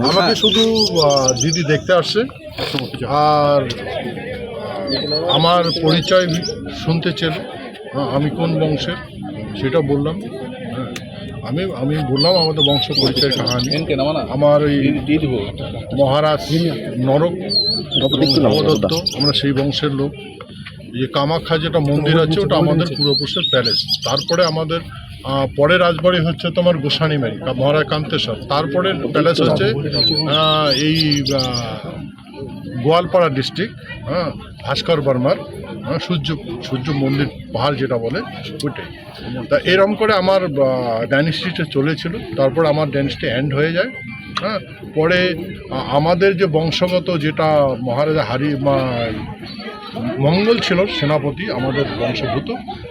আমাকে শুধু দিদি দেখতে আসছে আর আমার পরিচয় শুনতে চেল, আমি কোন বংশের সেটা বললাম। আমি আমি বললাম আমাদের বংশ পরিচয় কাহানি। আমার এই মহারাজ নরক নবদত্ত, আমরা সেই বংশের লোক। যে কামাখ্যা যেটা মন্দির আছে ওটা আমাদের পূর্বপুরুষের প্যালেস। তারপরে আমাদের পরের রাজবাড়ি হচ্ছে তোমার গোসানিমারি মহারাজ কান্তেশ্বর। তারপরে প্যালেস হচ্ছে এই গোয়ালপাড়া ডিস্ট্রিক্ট, ভাস্কর বর্মার সূর্য মন্দির পাহাড় যেটা বলে ওইটাই। তা এরকম করে আমার ডাইনেস্টিটা চলেছিল। তারপর আমার ডাইনেস্টি এন্ড হয়ে যায়। পরে আমাদের যে বংশগত যেটা মহারাজা মঙ্গল ছিল সেনাপতি আমাদের বংশভূত,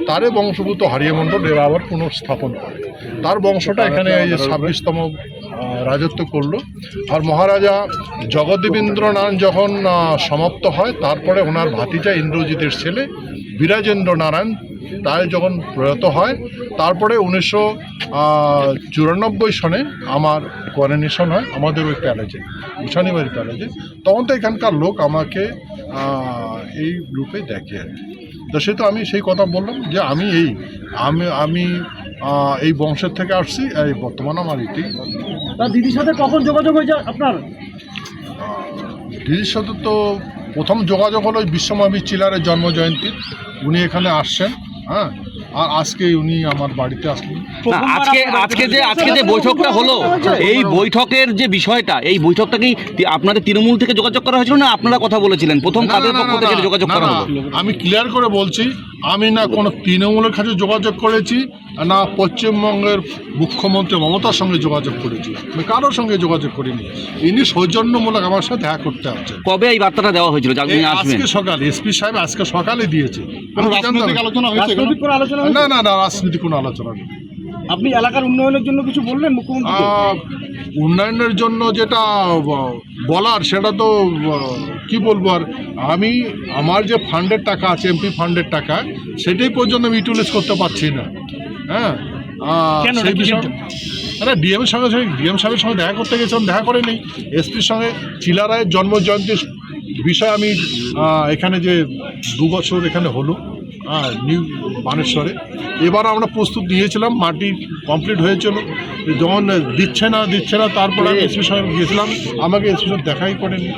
তারে বংশভূত হারিয়ামণ্ডল এরা আবার পুনঃস্থাপন করে। তার বংশটা এখানে এই যে 26তম রাজত্ব করলো। আর মহারাজা জগদ্দেবেন্দ্রনারায়ণ যখন সমাপ্ত হয়, তারপরে ওনার ভাতিজা ইন্দ্রজিতের ছেলে বিরাজেন্দ্র নারায়ণ তাই যখন প্রয়াত হয়, তারপরে 1994 সনে আমার করোনেশন হয় আমাদের ওই প্যালেজে, গোসানিমারি প্যালেজে। তখন তো এখানকার লোক আমাকে এই রূপে দেখে আর কি। তো সে তো আমি সেই কথা বললাম যে আমি এই বংশের থেকে আসছি, এই বর্তমানে আমার এটি। দিদির সাথে কখন যোগাযোগ হয়েছে আপনার? দিদির সাথে তো প্রথম যোগাযোগ হলো বিশ্বমাবী চিলারের জন্মজয়ন্তী, উনি এখানে আসছেন। আর আজকে উনি আমার বাড়িতে আসলেন। আজকে যে বৈঠকটা হলো, এই বৈঠকের যে বিষয়টা, এই বৈঠকটা কি আপনাদের তৃণমূল থেকে যোগাযোগ করা হয়েছিল না আপনারা কথা বলেছিলেন? প্রথম কাদের পক্ষ থেকে যোগাযোগ করা হলো? আমি ক্লিয়ার করে বলছি, আমি না কোনো তৃণমূলের কাছে যোগাযোগ করেছি, না পশ্চিমবঙ্গের মুখ্যমন্ত্রী মমতার সঙ্গে যোগাযোগ করেছি। আমি কারোর সঙ্গে যোগাযোগ করিনি। ইনি সৌজন্যমূলক আমার সাথে দেখা করতে আসছেন। কবে এই বার্তাটা দেওয়া হয়েছিল? আজকে সকালে এসপি সাহেব আজকে সকালে দিয়েছে। আলোচনা হয়েছে? না, রাজনৈতিক কোনো আলোচনা নেই। আপনি এলাকার উন্নয়নের জন্য কিছু বললেন মুখ্যমন্ত্রী? উন্নয়নের জন্য যেটা বলার সেটা তো কি বলবো। আর আমি আমার যে ফান্ডের টাকা আছে, এমপি ফান্ডের টাকা, সেটাই পর্যন্ত আমি ইউটিলাইজ করতে পারছি না। সেই বিষয়ে ডিএম সাহেবের সঙ্গে দেখা করতে গেছিলাম, দেখা করে নেই। এসপির সঙ্গে চিলারায়ের জন্মজয়ন্তীর বিষয়ে আমি এখানে যে 2 বছর এখানে হলো নিউ বানেশ্বরে, এবার আমরা প্রস্তুত নিয়েছিলাম, মাটি কমপ্লিট হয়েছিল। যখন দিচ্ছে না তারপরে আমি এসপি সাহেব গিয়েছিলাম, আমাকে এসপি সাহেব দেখাই করেনি।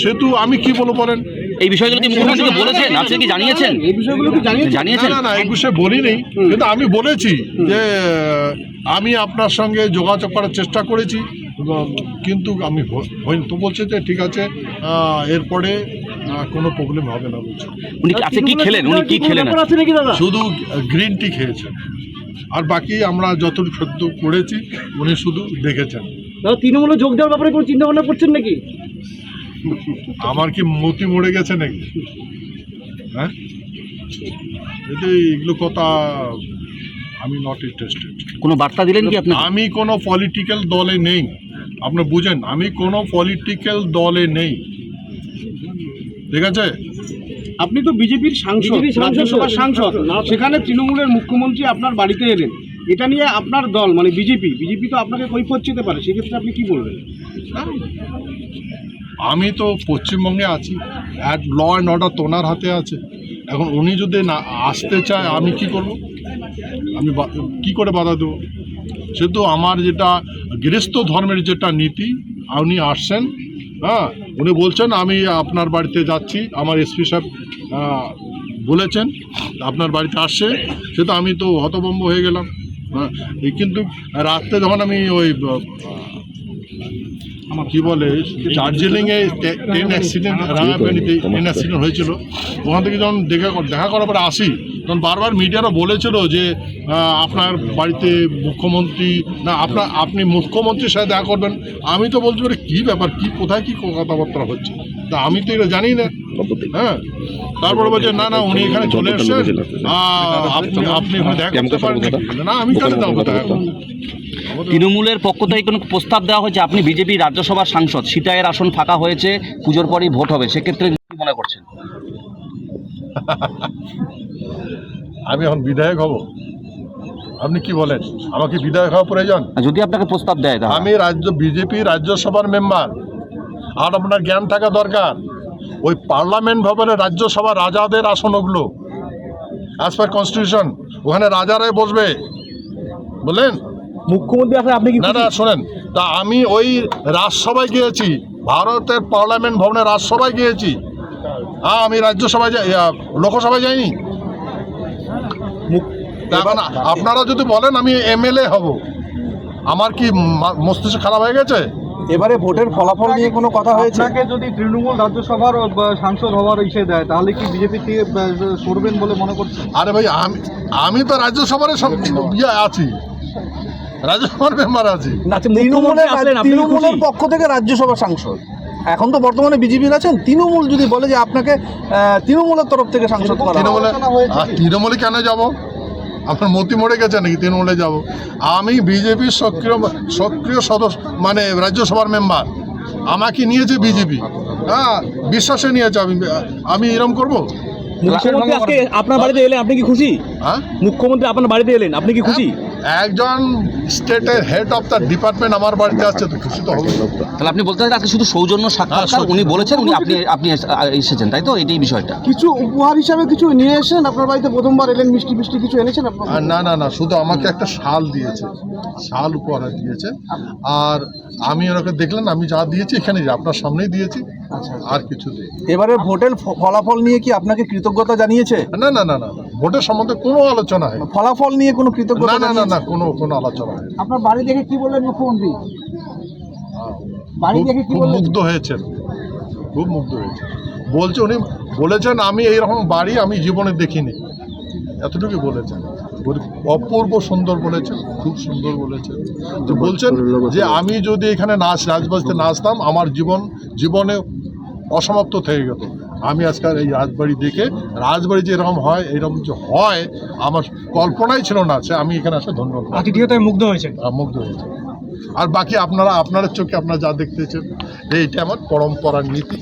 সেহেতু আমি কি বলবো বলেন, এই বিষয়গুলো কি মুখ্যমন্ত্রীকে বলেছেন? আপনি কি জানিয়েছেন এই বিষয়গুলো? কি জানিয়েছেন? না, এই বিষয়ে বলিনি, কিন্তু আমি বলেছি যে আমি আপনার সঙ্গে যোগাযোগ করার চেষ্টা করেছি, কিন্তু আমি হয়নি। তো বলছে যে ঠিক আছে, এরপরে কোনো প্রবলেম হবে না বলছে। উনি কি খেলেন? শুধু গ্রিন টি খেয়েছেন, আর বাকি আমরা যতটুকু সত্য করেছি উনি শুধু দেখেছেন। তৃণমূলে যোগ দেওয়ার ব্যাপারে কোনো চিন্তা ভাবনা করছেন নাকি? আমার কি মতি মরে গেছে নাকি? এগুলো কথা আমি নট ইন্টারেস্টেড। কোনো বার্তা দিলেন কি আপনি? আমি কোনো পলিটিক্যাল দলে নেই, আপনি বুঝেন, আমি কোনো পলিটিক্যাল দলে নেই, ঠিক আছে? আপনি তো বিজেপির সাংসদ, সেখানে তৃণমূলের মুখ্যমন্ত্রী আপনার বাড়িতে এলেন, এটা নিয়ে আপনার দল মানে বিজেপি তো আপনাকে কৈফিয়ত দিতে পারে, সেক্ষেত্রে আপনি কি বলবেন? আমি তো পশ্চিমবঙ্গে আছি, ল অ্যান্ড অর্ডার তো ওনার হাতে আছে। এখন উনি যদি না আসতে চায়, আমি কি করব? আমি কি করে বাধা দেবো? সেহেতু আমার যেটা গৃহস্থ ধর্মের যেটা নীতি, উনি আসছেন, উনি বলছেন আমি আপনার বাড়িতে যাচ্ছি, আমার এসপি সাহেব বলেছেন আপনার বাড়িতে আসছে, সেটা আমি তো হতভম্ব হয়ে গেলাম। কিন্তু রাত্রে যখন আমি ওই কি বলে দার্জিলিংয়ে ট্রেন অ্যাক্সিডেন্ট, রাঙাপানিতে ট্রেন অ্যাক্সিডেন্ট হয়েছিল, ওখান থেকে যখন দেখা করার পরে আসি, তখন বারবার মিডিয়ারা বলেছিল যে আপনার বাড়িতে মুখ্যমন্ত্রী না, আপনি মুখ্যমন্ত্রীর সাথে দেখা করবেন। আমি তো বলতে পারি কী ব্যাপার, কোথায় কী কথাবার্তা হচ্ছে, তা আমি তো এটা জানি না। তারপরে বলছে না উনি এখানে চলে এসছেন, আপনি এখানে দেখা করতে পারেন না। আমি কেন যাবো দেখা? তৃণমূলের পক্ষ থেকে কোনো প্রস্তাব দেওয়া হয়েছে? আপনি বিজেপি রাজ্যসভার সাংসদ, সিতায়ের আসন ফাঁকা হয়েছে, পুজোর পরেই ভোট হবে, সেক্ষেত্রে কি মনে করছেন? আমি এখন বিধায়ক হব? আপনি কি বলেন, আমাকে বিদায় হওয়া প্রয়োজন? যদি আপনাকে প্রস্তাব দেয় তাহলে আমি বিজেপি রাজ্যসভার মেম্বার। আর আপনার জ্ঞান থাকা দরকার, ওই পার্লামেন্ট ভবনে রাজ্যসভা রাজাদের আসন ওগুলো, অ্যাজ পার কনস্টিটিউশন, ওখানে রাজারাই বসবে, বলেন? মুখ্যমন্ত্রী আসলে আপনি কি না না শোনেন, তা আমি ওই রাজসভায় গিয়েছি, ভারতের পার্লামেন্ট ভবনে রাজসভায় গিয়েছি। আমি রাজ্যসভায় লোকসভায় যাইনি। এখন আপনারা যদি বলেন আমি এমএলএ হব, আমার কি মস্তিষ্ক খারাপ হয়ে গেছে? এবারে ভোটের ফলাফল নিয়ে কোনো কথা হয়েছে? আপনাকে যদি তৃণমূল রাজ্যসভার সাংসদ হওয়ার ইচ্ছে দেয় তাহলে কি বিজেপি থেকে করবেন বলে মনে করছেন? আরে ভাই, আমি তো রাজ্যসভার আছি, রাজ্যসভার মেম্বার আছি। তৃণমূলের পক্ষ থেকে রাজ্যসভা সাংসদ, এখন তো বর্তমানে বিজেপির আছেন। তৃণমূল যদি বলে যে আপনাকে তৃণমূলের তরফ থেকে সাংসদ করা হবে। তৃণমূলে কেন যাব? আপনার মতি মরে গেছে নাকি তৃণমূলে যাব? আমি বিজেপির সক্রিয় সদস্য, মানে রাজ্যসভার মেম্বার। আমাকে নিয়েছে বিজেপি, হ্যাঁ, বিশ্বাসে নিয়েছে। আমি এরকম করব? মুখ্যমন্ত্রী আজকে আপনার বাড়িতে এলেন, আপনি কি খুশি? হ্যাঁ, মুখ্যমন্ত্রী আপনার বাড়িতে এলেন, আপনি কি খুশি? একজন স্টেটের হেড অফ দ্য ডিপার্টমেন্ট আমার বাড়িতে আসছে, তো খুশি তো হবে। তাহলে আপনি বলতে চান আজকে শুধু সৌজন্য সাক্ষাৎকার, উনি বলেছেন আপনি এসেছেন, তাই তো? এটাই বিষয়টা। কিছু উপহার হিসাবে কিছু নিয়ে এসেছেন আপনার বাড়িতে? প্রথমবার এলেন, মিষ্টি মিষ্টি কিছু এনেছেন আপনার? না না না, শুধু আমাকে একটা শাল দিয়েছে, শাল উপহার দিয়েছে। আর আমি ওনাকে দেখলেন, আমি যা দিয়েছি এখানে আপনার সামনেই দিয়েছি, আর কিছু দিই। এবারে ভোটের ফলাফল নিয়ে কি আপনাকে কৃতজ্ঞতা জানিয়েছে? না না না না, ভোটের সম্বন্ধে কোনো আলোচনা হয় ফলাফল নিয়ে কোনো কৃতজ্ঞতা? না না না না, কোনো আলোচনা হয়। আপনার বাড়ি দেখে কি বললেন মুখ্যমন্ত্রী? খুব মুগ্ধ হয়েছেন, খুব মুগ্ধ হয়েছেন। উনি বলেছেন আমি এইরকম বাড়ি আমি জীবনে দেখিনি, এতটুকু বলেছেন। অপূর্ব সুন্দর বলেছেন, খুব সুন্দর বলেছেন। তো বলছেন যে আমি যদি এখানে রাজবাড়িতে নাচতাম, আমার জীবনে অসমাপ্ত থেকে গেত। আমি আজকাল এই রাজবাড়ি দেখে, রাজবাড়ি যে এরকম হয়, এরকম যে হয় আমার কল্পনাই ছিল না। আমি এখানে আসে ধন্যবাদ, আতিথেয়তায় মুগ্ধ হয়েছেন। মুগ্ধ হয়েছে। আর বাকি আপনার চোখে আপনারা যা দেখতেছেন, এইটা আমার পরম্পরার নীতি।